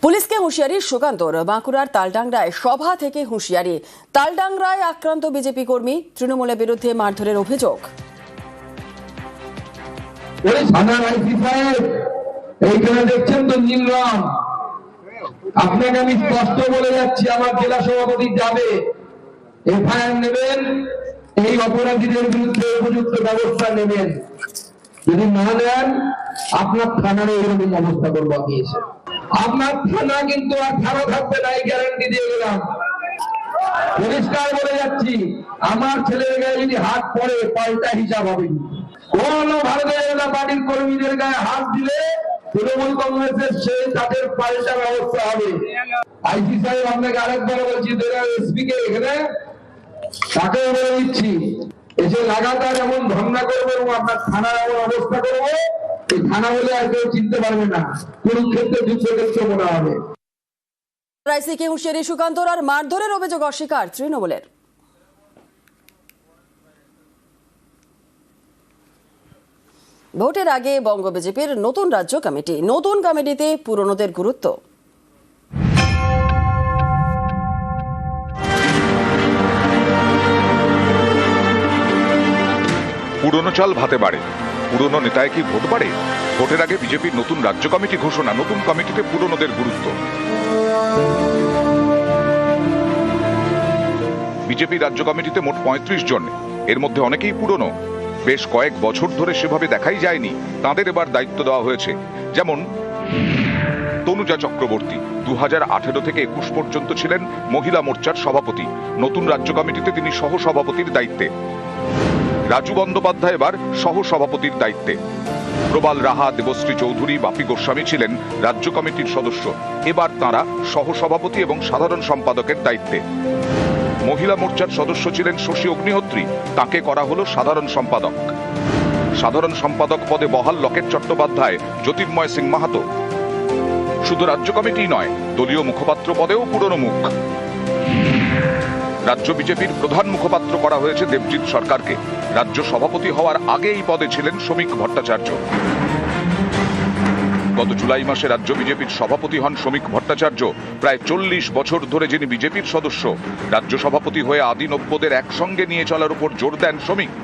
পুলিশকে হুঁশিয়ারি সুকান্তর। বাঁকুড়ার তালডাংরায় সভা থেকে হুঁশিয়ারি। তালডাংরায় আক্রান্ত বিজেপি কর্মী, তৃণমূলের বিরুদ্ধে মারধরের অভিযোগ। এইখানে দেখছেন তো নীলরাম, আপনাকে আমি স্পষ্ট বলে যাচ্ছি, আমার জেলা সভাপতি যাবে, এফআইআর নেবেন, এই অপরাধীদের বিরুদ্ধে উপযুক্ত ব্যবস্থা নেবেন। যদি না নেন আপনার থানার এরকম অবস্থা করবো আমি এসে। আপনার থানা কিন্তু আর ভালো থাকবে না, এই গ্যারান্টি দিয়ে গেলাম। পরিষ্কার বলে যাচ্ছি, আমার ছেলের গায়ে যদি হাত পড়ে পাল্টা হিসাব হবে। কোন ভারতীয় জনতা পার্টির কর্মীদের গায়ে হাত দিলে তৃণমূল কংগ্রেসের সেই তাদের পাল্টা ব্যবস্থা হবে। আইসি সাহেব আপনাকে আরেকবার বলছি, এসপি কে এখানে তাকেও বলে দিচ্ছি, এসে লাগাতার এমন ধর্ণা করবো এবং আপনার থানার এমন অবস্থা করবো, এই থানা বলে আর কেউ চিনতে পারবে না, কুরুক্ষেত্রে যুদ্ধক্ষেত্র মনে হবে। রাইসিকে হুঁশিয়ারি সুকান্তর, আর মারধরের অভিযোগ অস্বীকার তৃণমূলের। ভোটের আগে বঙ্গ বিজেপির নতুন রাজ্য কমিটি, নতুন কমিটিতে পুরনোদের গুরুত্ব। পুরনো চাল ভাতে বাড়ে, পুরনো নেতায় কি ভোট বাড়ে? ভোটের আগে বিজেপির নতুন রাজ্য কমিটি ঘোষণা, নতুন কমিটিতে পুরনোদের গুরুত্ব। বিজেপি রাজ্য কমিটিতে মোট ৩৫ জন, এর মধ্যে অনেকেই পুরনো। বেশ কয়েক বছর ধরে সেভাবে দেখাই যায়নি, তাদের এবার দায়িত্ব দেওয়া হয়েছে। যেমন তনুজা চক্রবর্তী 2018 থেকে 21 পর্যন্ত ছিলেন মহিলা মোর্চার সভাপতি, নতুন রাজ্য কমিটিতে তিনি সহ সভাপতির দায়িত্বে। রাজু বন্দ্যোপাধ্যায় এবার সহ সভাপতির দায়িত্বে। প্রবাল রাহা, দেবশ্রী চৌধুরী, বাপি গোস্বামী ছিলেন রাজ্য কমিটির সদস্য, এবার তাঁরা সহ সভাপতি এবং সাধারণ সম্পাদকের দায়িত্বে। মহিলা মোর্চার সদস্য ছিলেন শশী অগ্নিহোত্রী, তাকে করা হলো সাধারণ সম্পাদক। সাধারণ সম্পাদক পদে বহাল লকেট চট্টোপাধ্যায়, জ্যোতির্ময় সিং মাহাতো। শুধু রাজ্য কমিটি নয়, দলীয় মুখপাত্র পদেও পুরনো মুখ। রাজ্য বিজেপির প্রধান মুখপাত্র করা হয়েছে দেবজিৎ সরকারকে। রাজ্য সভাপতি হওয়ার আগে এই পদে ছিলেন শ্রমিক ভট্টাচার্য। গত জুলাই মাসে রাজ্য বিজেপির সভাপতি হন শ্রমিক ভট্টাচার্য। প্রায় 40 বছর ধরে যিনি বিজেপির সদস্য, রাজ্য সভাপতি হয়ে আদি নব্যদের একসঙ্গে নিয়ে চলার উপর জোর দেন শ্রমিক।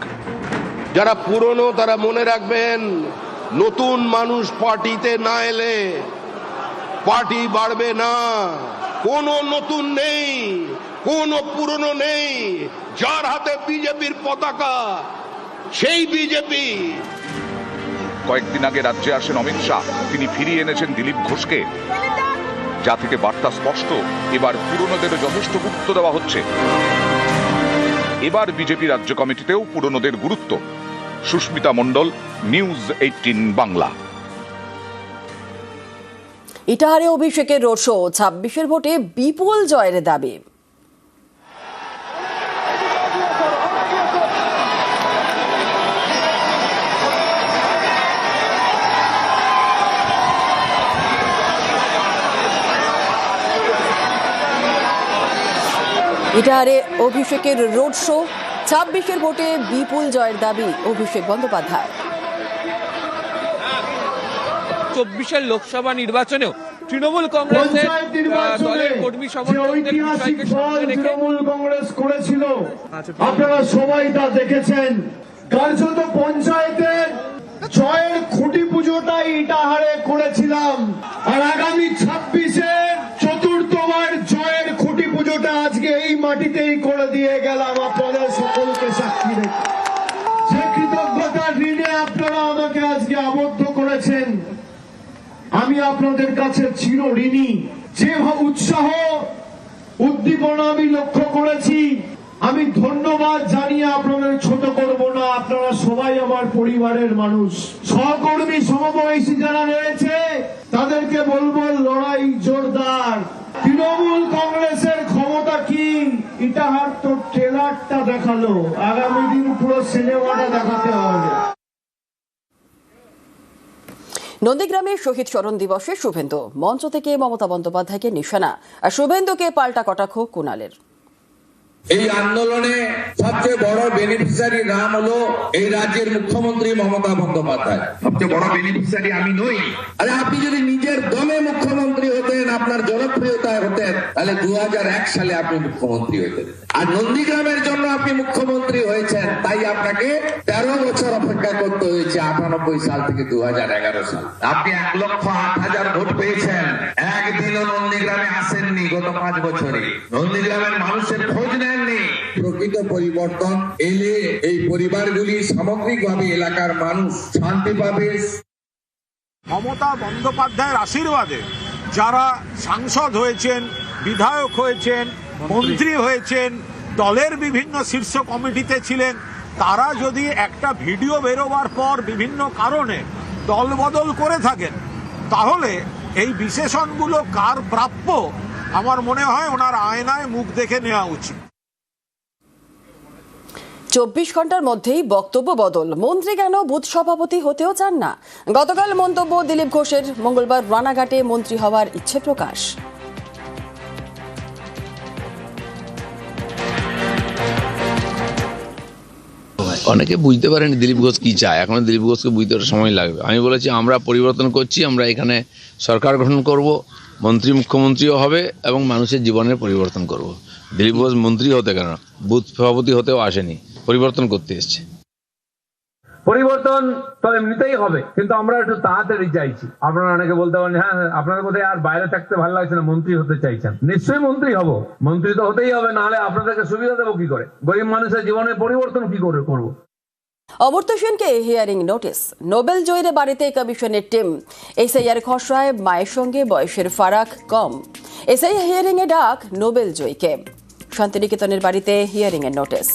যারা পুরনো তারা মনে রাখবেন, নতুন মানুষ পার্টিতে না এলে পার্টি বাড়বে না। কোনো নতুন নেই, কোনো পুরনো নেই, যার হাতে বিজেপির পতাকা সেই বিজেপি। কয়েকদিন আগে রাজ্যে আসেন অমিত শাহ, তিনি ফিরিয়ে এনেছেন দিলীপ ঘোষকে, যা থেকে বার্তা স্পষ্ট, এবার পুরনোদেরও যথেষ্ট গুরুত্ব দেওয়া হচ্ছে। এবার বিজেপি রাজ্য কমিটিতেও পুরনোদের গুরুত্ব। সুস্মিতা মণ্ডল, নিউজ 18 বাংলা। ইটাহারে অভিষেকের রোড শো, 26-এর ভোটে বিপুল জয়ের দাবি। ইটাহারে অভিষেকের রোড শো, 26-এর ভোটে বিপুল জয়ের দাবি অভিষেক বন্দ্যোপাধ্যায়। 24-এর লোকসভা নির্বাচনেও তৃণমূল কংগ্রেসের দলের কর্মী সমর্থকদের বিষয়কে সামনে রেখে তৃণমূল কংগ্রেস করেছিল, আপনারা সবাই তা দেখেছেন। কার্যত পঞ্চায়েতের জয়ের খুঁটি পুজোটাই ইটাহারে করেছিলাম, আর আগামী 26-এর চতুর্থবার জয়ের খুঁটি পুজোটা আজকে এই মাটিতেই করে দিয়ে গেলাম আপনাদের সকলকে সাক্ষী রেখে। সে কৃতজ্ঞতার ঋণে আপনারা আমাকে আজকে আবদ্ধ করেছেন, আমি আপনাদের কাছে চির ঋণী। যে উৎসাহ উদ্দীপনা আমি লক্ষ্য করেছি, আমি ধন্যবাদ জানিয়ে আপনাদের ছোট করব না। আপনারা সবাই আমার পরিবারের মানুষ। সহকর্মী সমবয়সী যারা রয়েছে তাদেরকে বলবো, লড়াই জোরদার। তৃণমূল কংগ্রেসের ক্ষমতা কি, ইটাহার তো ট্রেলারটা দেখালো, আগামী দিন পুরো সিনেমাটা দেখাতে হবে। নন্দীগ্রামে শহীদ স্মরণ দিবসে শুভেন্দু, মঞ্চ থেকে মমতা বন্দ্যোপাধ্যায়কে নিশানা, আর শুভেন্দুকে পাল্টা কটাক্ষ কুণালের। এই আন্দোলনে সবচেয়ে বড় বেনিফিশিয়ারি নাম হলো এই রাজ্যের মুখ্যমন্ত্রী মমতা বন্দ্যোপাধ্যায়। সবচেয়ে বড় বেনিফিশিয়ারি আমি নই। আরে আপনি যদি নিজের দমে মুখ্যমন্ত্রী হতেন, আপনার জনপ্রিয়তায় হতেন, তাহলে 2001 সালে আপনি মুখ্যমন্ত্রী হতেন। আর নন্দীগ্রামের জন্য আপনি মুখ্যমন্ত্রী হয়েছেন, তাই আপনাকে 13 বছর অপেক্ষা করতে হয়েছে, 98 সাল থেকে 2011 সাল। আপনি 1,08,000 ভোট পেয়েছেন, একদিনও নন্দীগ্রামে আসেননি গত 5 বছরে। নন্দীগ্রামের মানুষের খোঁজ নেননি। প্রকৃত পরিবর্তন এলে এই পরিবারগুলি সামগ্রিকভাবে এলাকার মানুষ শান্তি পাবে। মমতা বন্দ্যোপাধ্যায়ের আশীর্বাদে যারা সাংসদ হয়েছেন, বিধায়ক হয়েছেন, মন্ত্রী হয়েছেন, দলের বিভিন্ন শীর্ষ কমিটিতে ছিলেন, তারা যদি একটা ভিডিও বেরোবার পর বিভিন্ন কারণে দলবদল করে থাকেন, তাহলে এই বিশেষণগুলো কার প্রাপ্য, আমার মনে হয় ওনার আয়নায় মুখ দেখে নেওয়া উচিত। 24 ঘন্টার মধ্যেই বক্তব্য বদল, মন্ত্রী কেন বুথ সভাপতি হতেও চান না। গতকাল মন্তব্য দিলীপ ঘোষের, মঙ্গলবার রানাঘাটে মন্ত্রী হওয়ার ইচ্ছে প্রকাশ। অনেকে বুঝতে পারেনি দিলীপ ঘোষ কি চায়, এখন দিলীপ ঘোষকে বুঝতে সময় লাগবে। আমি বলেছি আমরা পরিবর্তন করছি, আমরা এখানে সরকার গঠন করব, মন্ত্রী মুখ্যমন্ত্রীও হবে এবং মানুষের জীবনের পরিবর্তন করব। দিলীপ ঘোষ মন্ত্রী হতে কেন, বুথ সভাপতি হতেও আসেনি, পরিবর্তন করতে এসছে। পরিবর্তন তো এমনিতেই হবে, কিন্তু আমরা একটু তাড়াতাড়ি চাইছি। আপনারা অনেকে বলতে পারেন, হ্যাঁ আপনাদের বোধহয় আর বাইরে থাকতে ভালো লাগছে না, মন্ত্রী হতে চাইছেন। নিশ্চয়ই মন্ত্রী হব, মন্ত্রী তো হতেই হবে, নাহলে আপনাদেরকে সুবিধা দেবো কি করে? গরিব মানুষের জীবনের পরিবর্তন কি করে করবো? অমর্ত্য সেনকে হিয়ারিং নোটিস, নোবেল জয়ীর বাড়িতে কমিশনের টিম। এসআইআর খসড়ায় মায়ের সঙ্গে বয়সের ফারাক কম। এসআইআর হিয়ারিং এ ডাক নোবেল জয়ীকে। শান্তিনিকেতনের বাড়িতে হিয়ারিং এর নোটিস।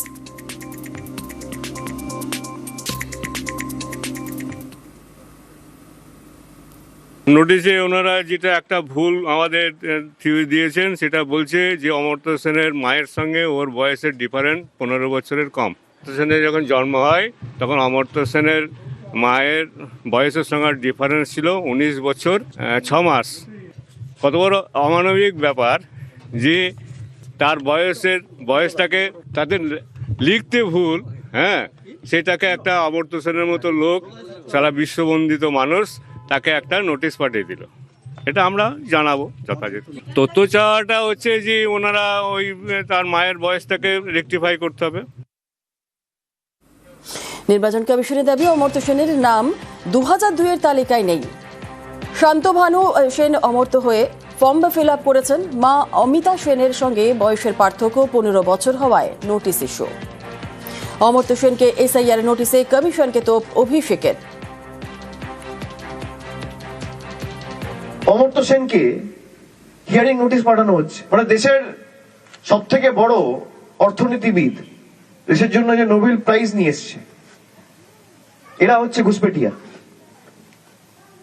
নোটিশে ওনারা যেটা একটা ভুল আমাদের দিয়েছেন, সেটা বলছে যে অমর্ত্য সেনের মায়ের সঙ্গে ওর বয়সের ডিফারেন্স 15 বছরের কম। অমর্ত্য সেনের যখন জন্ম হয় তখন অমর্ত্য সেনের মায়ের বয়সের সঙ্গে ডিফারেন্স ছিল 19 বছর 6 মাস। কত বড় অমানবিক ব্যাপার যে তার বয়সটাকে তাদের লিখতে ভুল, হ্যাঁ, সেটাকে একটা অমর্ত্য সেনের মতো লোক, সারা বিশ্ববন্দিত মানুষ, তাকে একটা নোটিশ পাঠিয়ে দিল। এটা আমরা জানাবো যথাযথ। তথ্য চাওয়াটা হচ্ছে যে ওনারা ওই তার মায়ের বয়সটাকে রেকটিফাই করতে হবে। নির্বাচন কমিশনের দাবি, অমর্ত্য সেনের নাম 2002 এর তালিকায় নেই। শান্তভানু সেন অমর্ত্য হয়ে ফর্ম ফিল আপ করেছেন। মা অমিতা সেনের সঙ্গে বয়সের পার্থক্য 15 বছর হওয়ায় নোটিশ ইস্যু। অমর্ত্য সেনকে এসআইআর নোটিশে কমিশনকে তোপ অভিষেকের। অমর্ত্য সেনকে হিয়ারিং নোটিশ পাঠানো হচ্ছে, মানে দেশের সব থেকে বড় অর্থনীতিবিদ, দেশের জন্য যে নোবেল প্রাইজ নিয়ে এসছে, এরা হচ্ছে ঘুষপেটিয়া।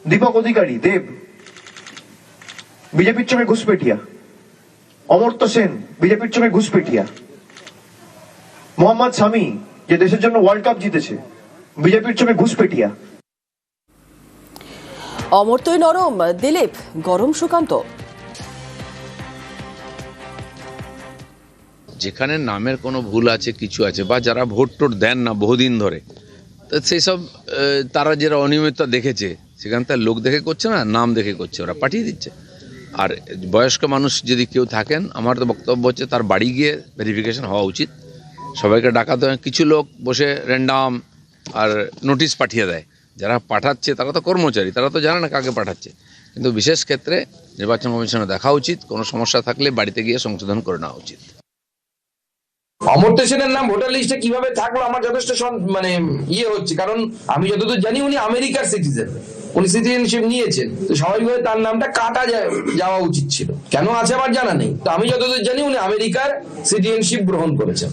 দীপক অধিকারী দেব বিজেপির চোখে ঘুষপেটিয়া, অমর্ত্য সেন বিজেপির চোখে ঘুষপেটিয়া। মোহাম্মদ শামি যে দেশের জন্য ওয়ার্ল্ড কাপ জিতেছে, বিজেপির চোখে ঘুষপেটিয়া। অমর্ত্যই নরম, দিলীপ গরম সুকান্ত। যেখানে নামের কোনো ভুল আছে, কিছু আছে, বা যারা ভোট টোট দেন না বহুদিন ধরে, তো সেই সব তারা যারা অনিয়মিততা দেখেছে, সেখান থেকে লোক দেখে করছে না, নাম দেখে করছে, ওরা পাঠিয়ে দিচ্ছে। আর বয়স্ক মানুষ যদি কেউ থাকেন, আমার তো বক্তব্য হচ্ছে তার বাড়ি গিয়ে ভেরিফিকেশন হওয়া উচিত। সবাইকে ডাকাতে হয়, কিছু লোক বসে র্যান্ডাম আর নোটিশ পাঠিয়ে দেয়। যারা পাঠাচ্ছে তারা তো কর্মচারী, তারা তো জানে না কাকে পাঠাচ্ছে। কিন্তু বিশেষ ক্ষেত্রে নির্বাচন কমিশনে দেখা উচিত, কোনো সমস্যা থাকলে বাড়িতে গিয়ে সংশোধন করে নেওয়া উচিত। অমর্ত্য সেনের নাম ভোটার লিস্টে কিভাবে থাকলো আমার যথেষ্ট হচ্ছে, কারণ আমি যতদূর জানি উনি আমেরিকার সিটিজেন, উনি সিটিজেনশিপ নিয়েছেন, তো স্বাভাবিকভাবে তার নামটা কাটা যাওয়া উচিত ছিল। কেন আছে আমার জানা নেই, তো আমি যতদূর জানি উনি আমেরিকার সিটিজেনশিপ গ্রহণ করেছেন।